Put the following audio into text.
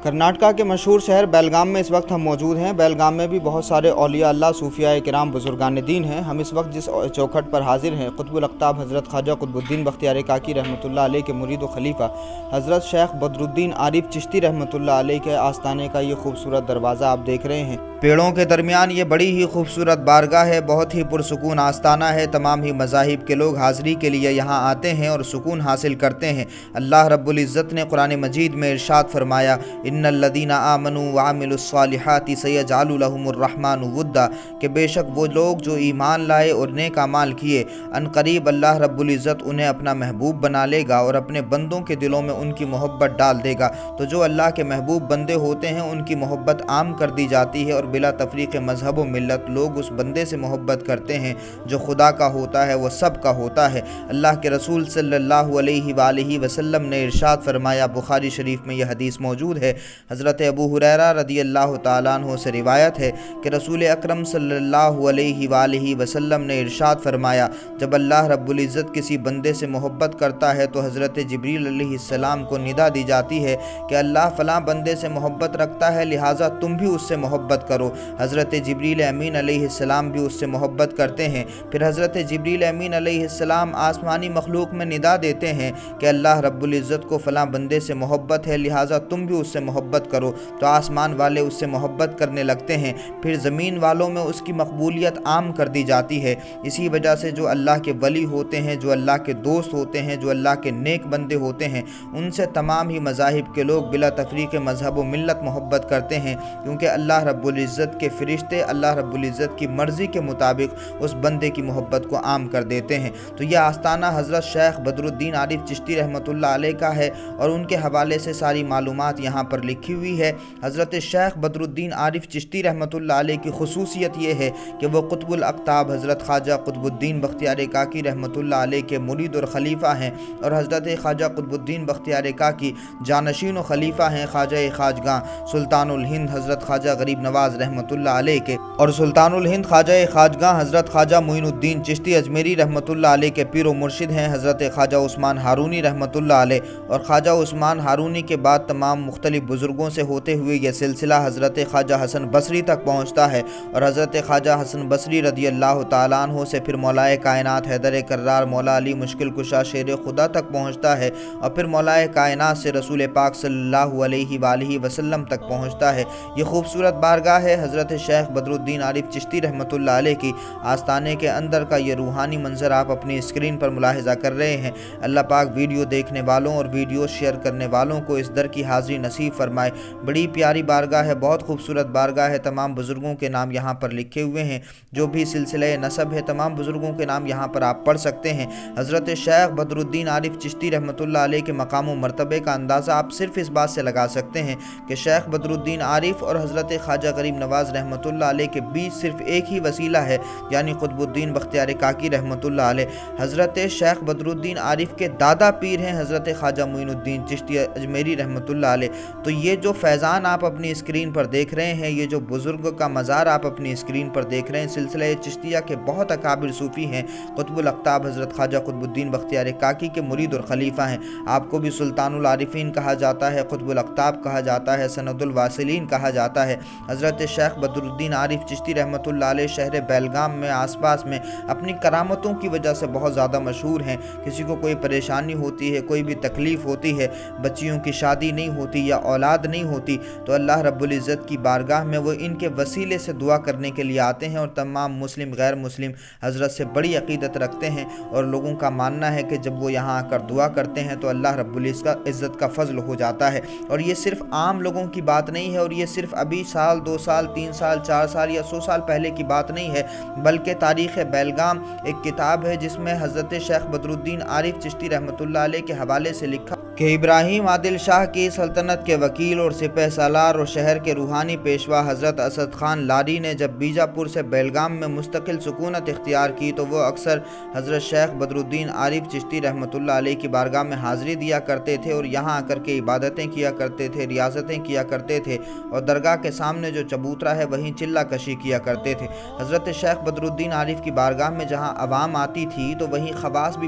کرناٹکا کے مشہور شہر بیلگام میں اس وقت ہم موجود ہیں۔ بیلگام میں بھی بہت سارے اولیاء اللہ، صوفیاء کرام، بزرگان دین ہیں۔ ہم اس وقت جس چوکھٹ پر حاضر ہیں، قطب الاقطاب حضرت خواجہ قطب الدین بختیار کاکی رحمۃ اللہ علیہ کے مرید و خلیفہ حضرت شیخ بدر الدین عارف چشتی رحمۃ اللہ علیہ کے آستانے کا یہ خوبصورت دروازہ آپ دیکھ رہے ہیں۔ پیڑوں کے درمیان یہ بڑی ہی خوبصورت بارگاہ ہے، بہت ہی پرسکون آستانہ ہے۔ تمام ہی مذاہب کے لوگ حاضری کے لیے یہاں آتے ہیں اور سکون حاصل کرتے ہیں۔ اللہ رب العزت نے قرآن مجید میں ارشاد فرمایا، ان الذین آمنوا وعملوا الصالحات سیجعل لهم الرحمن ودا، کہ بے شک وہ لوگ جو ایمان لائے اور نیک اعمال کیے، ان قریب اللہ رب العزت انہیں اپنا محبوب بنا لے گا اور اپنے بندوں کے دلوں میں ان کی محبت ڈال دے گا۔ تو جو اللہ کے محبوب بندے ہوتے ہیں ان کی محبت عام کر دی جاتی ہے، اور بلا تفریق مذہب و ملت لوگ اس بندے سے محبت کرتے ہیں جو خدا کا ہوتا ہے، وہ سب کا ہوتا ہے۔ اللہ کے رسول صلی اللہ علیہ وآلہ وسلم نے ارشاد فرمایا، بخاری شریف میں یہ حدیث موجود ہے، حضرت ابو ہریرہ رضی اللہ تعالیٰ عنہ سے روایت ہے کہ رسول اکرم صلی اللہ علیہ وآلہ وسلم نے ارشاد فرمایا، جب اللہ رب العزت کسی بندے سے محبت کرتا ہے تو حضرت جبریل علیہ السلام کو ندا دی جاتی ہے کہ اللہ فلاں بندے سے محبت رکھتا ہے، لہٰذا تم بھی اس سے محبت کرو۔ حضرت جبریل امین علیہ السلام بھی اس سے محبت کرتے ہیں۔ پھر حضرت جبریل امین علیہ السلام آسمانی مخلوق میں ندا دیتے ہیں کہ اللہ رب العزت کو فلاں بندے سے محبت ہے، لہٰذا تم بھی اس سے محبت کرو۔ تو آسمان والے اس سے محبت کرنے لگتے ہیں، پھر زمین والوں میں اس کی مقبولیت عام کر دی جاتی ہے۔ اسی وجہ سے جو اللہ کے ولی ہوتے ہیں، جو اللہ کے دوست ہوتے ہیں، جو اللہ کے نیک بندے ہوتے ہیں، ان سے تمام ہی مذاہب کے لوگ بلا تفریق مذہب و ملت محبت کرتے ہیں، کیونکہ اللہ رب العزت کے فرشتے اللہ رب العزت کی مرضی کے مطابق اس بندے کی محبت کو عام کر دیتے ہیں۔ تو یہ آستانہ حضرت شیخ بدر الدین عارف چشتی رحمۃ اللہ علیہ کا ہے، اور ان کے حوالے سے ساری معلومات یہاں پر لکھی ہوئی ہے۔ حضرت شیخ بدر الدین عارف چشتی رحمۃ اللہ علیہ کی خصوصیت یہ ہے کہ وہ قطب الاقطاب حضرت خواجہ قطب الدین بختیار کاکی رحمۃ اللہ علیہ کے مرید اور خلیفہ ہیں، اور حضرت خواجہ قطب الدین بختیار کاکی جانشین و خلیفہ ہیں خواجہ خواجگاں سلطان الہند حضرت خواجہ غریب نواز رحمۃ اللہ علیہ کے، اور سلطان الہند خواجہ خواجگاں حضرت خواجہ معین الدین چشتی اجمیری رحمۃ اللہ علیہ کے پیر و مرشد ہیں حضرت خواجہ عثمان ہارونی رحمۃ اللہ علیہ۔ اور خواجہ عثمان ہارونی کے بعد تمام مختلف بزرگوں سے ہوتے ہوئے یہ سلسلہ حضرت خواجہ حسن بصری تک پہنچتا ہے، اور حضرت خواجہ حسن بصری رضی اللہ تعالیٰ عنہ سے پھر مولا کائنات حیدر کرار مولا علی مشکل کشا شیر خدا تک پہنچتا ہے، اور پھر مولا کائنات سے رسول پاک صلی اللہ علیہ وآلہ وسلم تک پہنچتا ہے۔ یہ خوبصورت بارگاہ ہے حضرت شیخ بدر الدین عارف چشتی رحمۃ اللہ علیہ کی۔ آستانے کے اندر کا یہ روحانی منظر آپ اپنی اسکرین پر ملاحظہ کر رہے ہیں۔ اللہ پاک ویڈیو دیکھنے والوں اور ویڈیو شیئر کرنے والوں کو اس در کی حاضری نصیب فرمائے۔ بڑی پیاری بارگاہ ہے، بہت خوبصورت بارگاہ ہے۔ تمام بزرگوں کے نام یہاں پر لکھے ہوئے ہیں، جو بھی سلسلہ نسب ہے تمام بزرگوں کے نام یہاں پر آپ پڑھ سکتے ہیں۔ حضرت شیخ بدر الدین عارف چشتی رحمۃ اللہ علیہ کے مقام و مرتبے کا اندازہ آپ صرف اس بات سے لگا سکتے ہیں کہ شیخ بدر الدین عارف اور حضرت خواجہ غریب نواز رحمۃ اللہ علیہ کے بیچ صرف ایک ہی وسیلہ ہے، یعنی قطب الدین بختیار کاکی رحمۃ اللہ علیہ۔ حضرت شیخ بدر الدین عارف کے دادا پیر ہیں حضرت خواجہ معین الدین چشتی اجمیری رحمۃ اللہ علیہ۔ تو یہ جو فیضان آپ اپنی اسکرین پر دیکھ رہے ہیں، یہ جو بزرگ کا مزار آپ اپنی اسکرین پر دیکھ رہے ہیں، سلسلہ چشتیہ کے بہت اکابر صوفی ہیں۔ قطب الاقطاب حضرت خواجہ قطب الدین بختیار کاکی کے مرید اور خلیفہ ہیں۔ آپ کو بھی سلطان العارفین کہا جاتا ہے، قطب الاقطاب کہا جاتا ہے، سند الواصلین کہا جاتا ہے۔ حضرت شیخ بدر الدین عارف چشتی رحمۃ اللہ علیہ شہر بیلگام میں آس پاس میں اپنی کرامتوں کی وجہ سے بہت زیادہ مشہور ہیں۔ کسی کو کوئی پریشانی ہوتی ہے، کوئی بھی تکلیف ہوتی ہے، بچیوں کی شادی نہیں ہوتی یا اولاد نہیں ہوتی، تو اللہ رب العزت کی بارگاہ میں وہ ان کے وسیلے سے دعا کرنے کے لیے آتے ہیں، اور تمام مسلم غیر مسلم حضرت سے بڑی عقیدت رکھتے ہیں، اور لوگوں کا ماننا ہے کہ جب وہ یہاں آ کر دعا کرتے ہیں تو اللہ رب العزت کا فضل ہو جاتا ہے۔ اور یہ صرف عام لوگوں کی بات نہیں ہے، اور یہ صرف ابھی سال 2 سال 3 سال 4 سال یا 100 سال پہلے کی بات نہیں ہے، بلکہ تاریخ بیلگام ایک کتاب ہے جس میں حضرت شیخ بدر الدین عارف چشتی رحمۃ اللہ علیہ کے حوالے سے لکھا کہ ابراہیم عادل شاہ کی سلطنت کے وکیل اور سپہ سالار اور شہر کے روحانی پیشوا حضرت اسد خان لاری نے جب بیجاپور سے بیلگام میں مستقل سکونت اختیار کی تو وہ اکثر حضرت شیخ بدر الدین عارف چشتی رحمۃ اللہ علیہ کی بارگاہ میں حاضری دیا کرتے تھے، اور یہاں آ کر کے عبادتیں کیا کرتے تھے، ریاضتیں کیا کرتے تھے، اور درگاہ کے سامنے جو چبوترا ہے وہیں چلہ کشی کیا کرتے تھے۔ حضرت شیخ بدر الدین عارف کی بارگاہ میں جہاں عوام آتی تھی تو وہیں خواص بھی